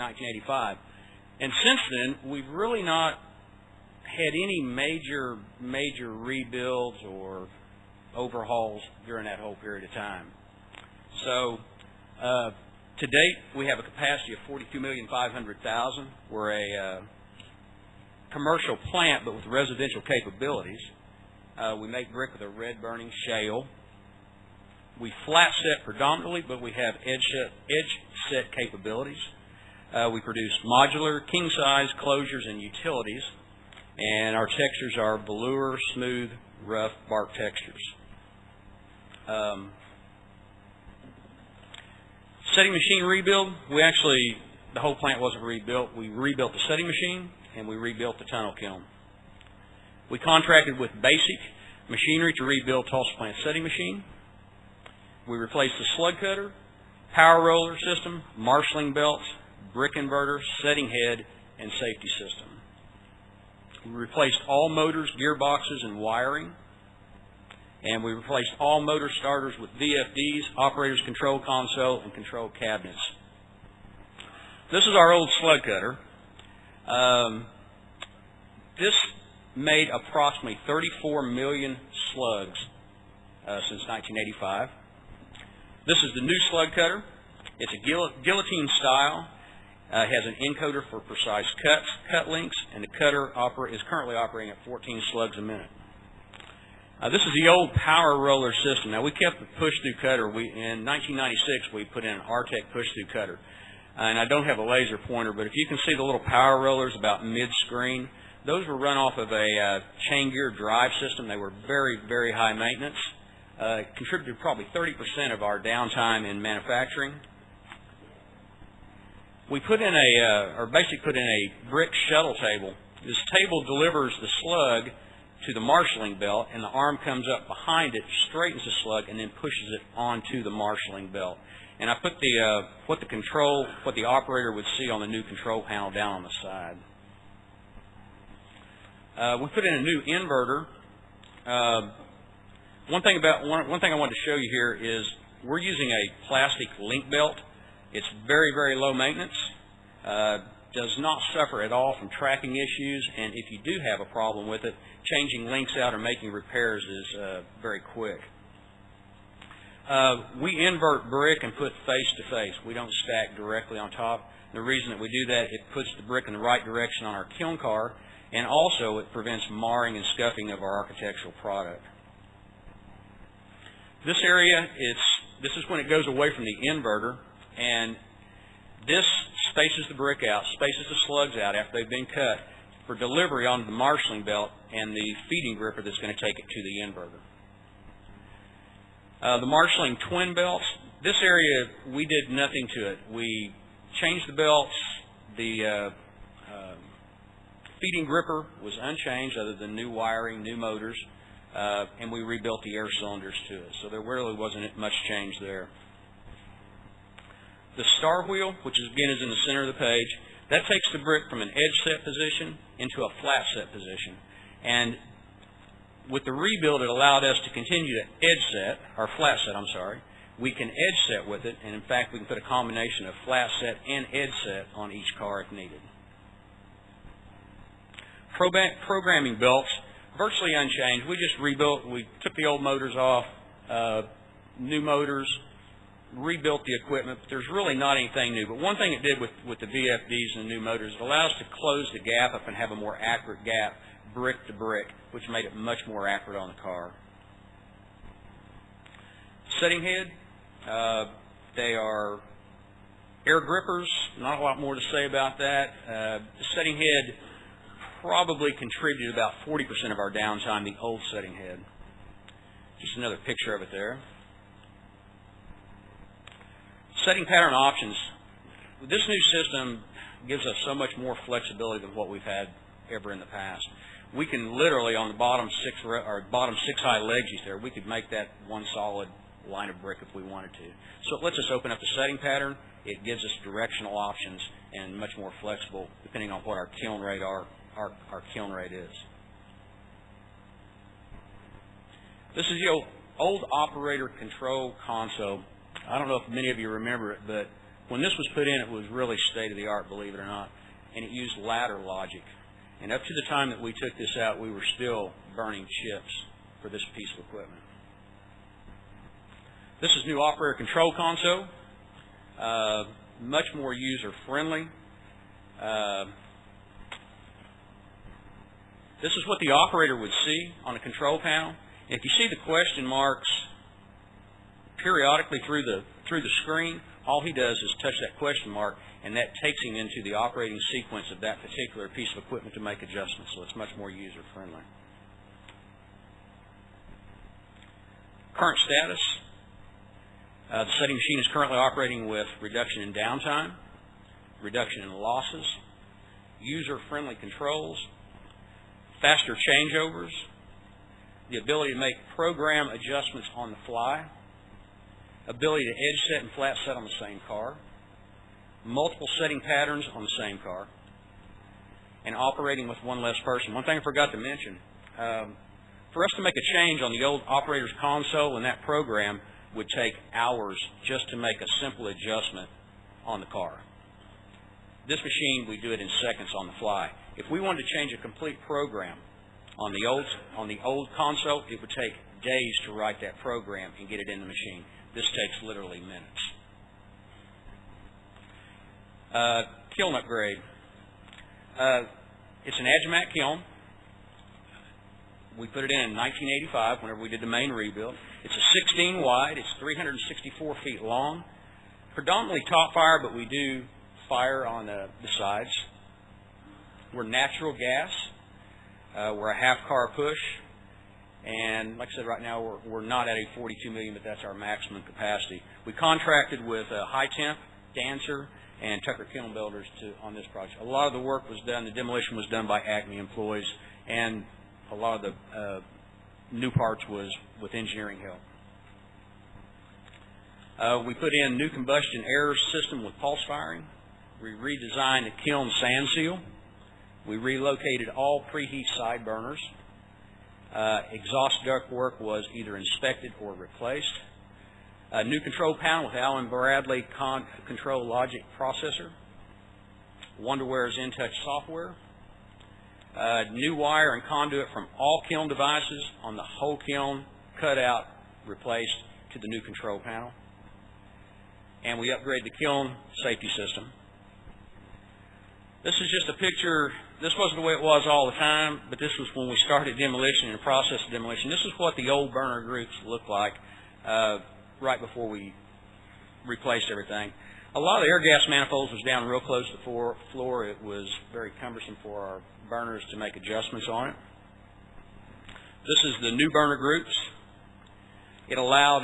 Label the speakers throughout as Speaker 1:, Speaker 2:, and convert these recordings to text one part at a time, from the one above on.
Speaker 1: 1985. And since then, we've really not had any major rebuilds or overhauls during that whole period of time. So to date, we have a capacity of 42,500,000. We're a commercial plant, but with residential capabilities. We make brick with a red burning shale. We flat set predominantly, but we have edge set capabilities. We produce modular, king size closures and utilities, and our textures are velour, smooth, rough, bark textures. Setting machine rebuild, the whole plant wasn't rebuilt. We rebuilt the setting machine and we rebuilt the tunnel kiln. We contracted with basic machinery to rebuild Tulsa plant setting machine. We replaced the slug cutter, power roller system, marshalling belts, brick inverter, setting head, and safety system. We replaced all motors, gearboxes, and wiring. And we replaced all motor starters with VFDs, operator's control console, and control cabinets. This is our old slug cutter. This made approximately 34 million slugs since 1985. This is the new slug cutter. It's a guillotine style. It has an encoder for precise cuts, cut lengths, and the cutter is currently operating at 14 slugs a minute. This is the old power roller system. Now, we kept the push-through cutter. In 1996, we put in an Artec push-through cutter. And I don't have a laser pointer, but if you can see the little power rollers about mid-screen, those were run off of a chain gear drive system. They were very, very high maintenance. Contributed probably 30% of our downtime in manufacturing. We put in basically put in a brick shuttle table. This table delivers the slug to the marshalling belt, and the arm comes up behind it, straightens the slug, and then pushes it onto the marshalling belt. And I put what the operator would see on the new control panel down on the side. We put in a new inverter. One thing I wanted to show you here is we're using a plastic link belt. It's very, very low maintenance. Does not suffer at all from tracking issues, and if you do have a problem with it, changing links out or making repairs is very quick. We invert brick and put face to face. We don't stack directly on top. The reason that we do that, it puts the brick in the right direction on our kiln car, and also it prevents marring and scuffing of our architectural product. This area, this is when it goes away from the inverter, and this spaces the brick out, spaces the slugs out after they've been cut for delivery onto the marshalling belt and the feeding gripper that's going to take it to the inverter. The marshalling twin belts, this area, we did nothing to it. We changed the belts. The feeding gripper was unchanged other than new wiring, new motors, and we rebuilt the air cylinders to it. So there really wasn't much change there. The star wheel, which again is in the center of the page, that takes the brick from an edge set position into a flat set position. And with the rebuild, it allowed us to continue to edge set, or flat set, I'm sorry. We can edge set with it, and in fact, we can put a combination of flat set and edge set on each car if needed. Programming belts, virtually unchanged. We just rebuilt, we took the old motors off, new motors, rebuilt the equipment, but there's really not anything new. But one thing it did with the VFDs and the new motors, it allowed us to close the gap up and have a more accurate gap, brick to brick, which made it much more accurate on the car. Setting head, they are air grippers, not a lot more to say about that. The setting head probably contributed about 40% of our downtime, the old setting head. Just another picture of it there. Setting pattern options. This new system gives us so much more flexibility than what we've had ever in the past. We can literally, on the bottom six high legs there, we could make that one solid line of brick if we wanted to. So it lets us open up the setting pattern. It gives us directional options and much more flexible depending on what our kiln rate is. This is the old operator control console. I don't know if many of you remember it, but When this was put in, it was really state-of-the-art, believe it or not, and it used ladder logic. And up to the time that we took this out, we were still burning chips for this piece of equipment. This is new operator control console, much more user-friendly. This is what the operator would see on the control panel. If you see the question marks periodically through the screen, all he does is touch that question mark, and that takes him into the operating sequence of that particular piece of equipment to make adjustments, so it's much more user-friendly. Current status. The setting machine is currently operating with reduction in downtime, reduction in losses, user-friendly controls, faster changeovers, the ability to make program adjustments on the fly, ability to edge set and flat set on the same car, multiple setting patterns on the same car, and operating with one less person. One thing I forgot to mention, for us to make a change on the old operator's console and that program would take hours just to make a simple adjustment on the car. This machine, we do it in seconds on the fly. If we wanted to change a complete program on the old console, it would take days to write that program and get it in the machine. This takes literally minutes. Kiln upgrade. It's an Acme kiln. We put it in 1985 whenever we did the main rebuild. It's a 16 wide. It's 364 feet long. Predominantly top fire, but we do fire on the sides. We're natural gas. We're a half car push. And like I said, right now we're not at a 42 million, but that's our maximum capacity. We contracted with High Temp, Dancer, and Tucker Kiln Builders on this project. A lot of the work was done, the demolition was done by Acme employees, and a lot of the new parts was with engineering help. We put in new combustion air system with pulse firing. We redesigned the kiln sand seal. We relocated all preheat side burners. Exhaust duct work was either inspected or replaced. A new control panel with Allen Bradley control logic processor. Wonderware's InTouch software. New wire and conduit from all kiln devices on the whole kiln, cut out, replaced to the new control panel. And we upgrade the kiln safety system. This is just a picture. This wasn't the way it was all the time, but this was when we started demolition and the process of demolition. This is what the old burner groups looked like right before we replaced everything. A lot of the air gas manifolds was down real close to the floor. It was very cumbersome for our burners to make adjustments on it. This is the new burner groups. It allowed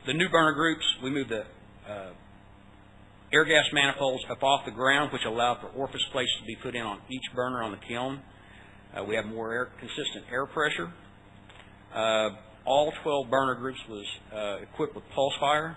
Speaker 1: the new burner groups, we moved the air gas manifolds up off the ground, which allowed for orifice plates to be put in on each burner on the kiln. We have more consistent air pressure. All 12 burner groups was equipped with pulse fire,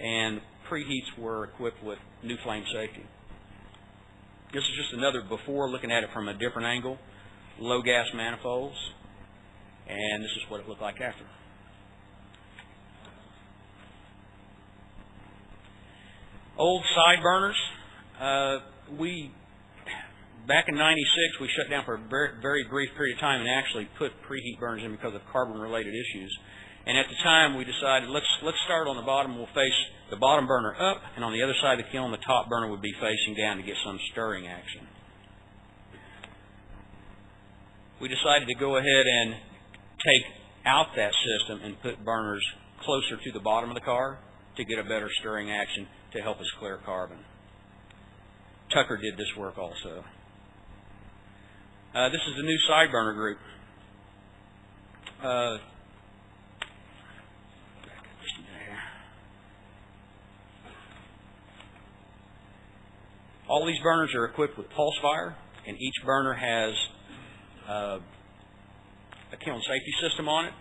Speaker 1: and preheats were equipped with new flame safety. This is just another before, looking at it from a different angle. Low gas manifolds, and this is what it looked like after. Old side burners. Back in '96, we shut down for a very brief period of time and actually put preheat burners in because of carbon-related issues. And at the time, we decided let's start on the bottom. We'll face the bottom burner up, and on the other side of the kiln, the top burner would be facing down to get some stirring action. We decided to go ahead and take out that system and put burners closer to the bottom of the car to get a better stirring action to help us clear carbon. Tucker did this work also. This is the new side burner group. All these burners are equipped with pulse fire, and each burner has a kiln safety system on it.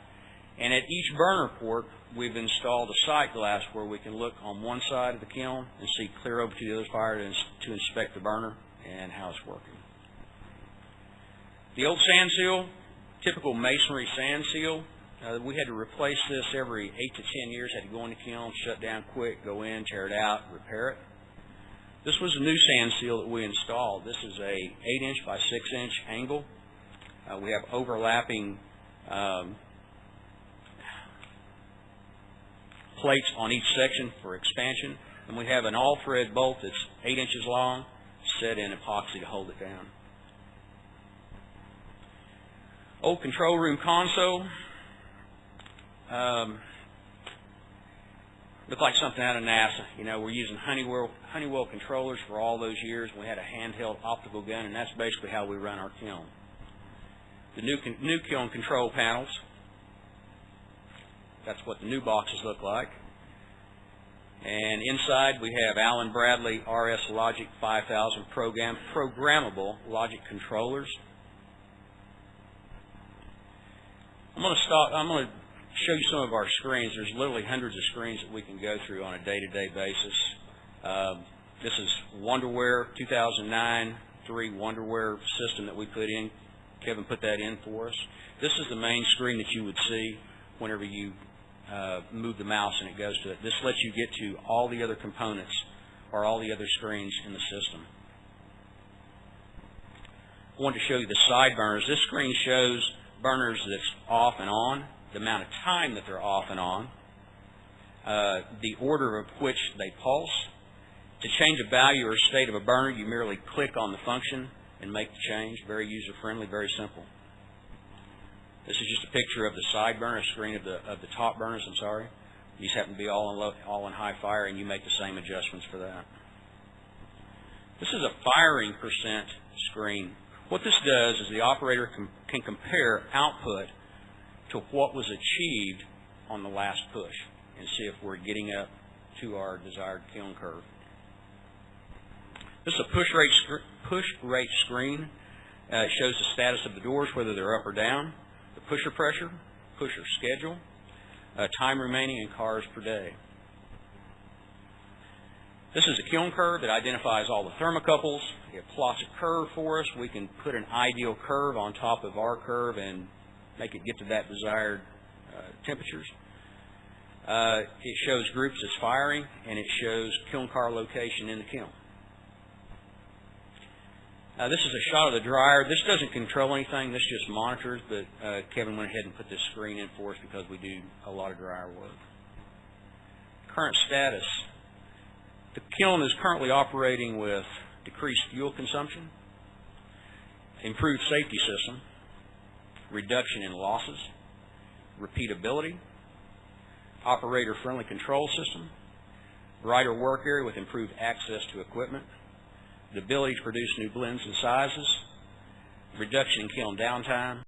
Speaker 1: And at each burner port, we've installed a sight glass where we can look on one side of the kiln and see clear over to the other fire to inspect the burner and how it's working. The old sand seal, typical masonry sand seal, we had to replace this every 8 to 10 years. Had to go in the kiln, shut down quick, go in, tear it out, repair it. This was a new sand seal that we installed. This is a 8-inch by 6-inch angle. We have overlapping plates on each section for expansion, and we have an all-thread bolt that's 8 inches long, set in epoxy to hold it down. Old control room console. Looked like something out of NASA. You know, we're using Honeywell controllers for all those years. We had a handheld optical gun, and that's basically how we run our kiln. The new kiln control panels. That's what the new boxes look like. And inside we have Allen Bradley RS Logic 5000 programmable logic controllers. I'm going to show you some of our screens. There's literally hundreds of screens that we can go through on a day-to-day basis. This is Wonderware 2009-3 Wonderware system that we put in. Kevin put that in for us. This is the main screen that you would see whenever you move the mouse and it goes to it. This lets you get to all the other components or all the other screens in the system. I wanted to show you the side burners. This screen shows burners that's off and on, the amount of time that they're off and on, the order of which they pulse. To change a value or state of a burner, you merely click on the function and make the change. Very user-friendly, very simple. This is just a picture of the side burner screen of the top burners. I'm sorry. These happen to be all in high fire, and you make the same adjustments for that. This is a firing percent screen. What this does is the operator can compare output to what was achieved on the last push and see if we're getting up to our desired kiln curve. This is a push rate screen. It shows the status of the doors, whether they're up or down, the pusher pressure, pusher schedule, time remaining, and cars per day. This is a kiln curve that identifies all the thermocouples. It plots a curve for us. We can put an ideal curve on top of our curve and make it get to that desired temperatures. It shows groups that's firing, and it shows kiln car location in the kiln. This is a shot of the dryer. This doesn't control anything. This just monitors, but Kevin went ahead and put this screen in for us because we do a lot of dryer work. Current status. The kiln is currently operating with decreased fuel consumption, improved safety system, reduction in losses, repeatability, operator-friendly control system, brighter work area with improved access to equipment, the ability to produce new blends and sizes, reduction in kiln downtime,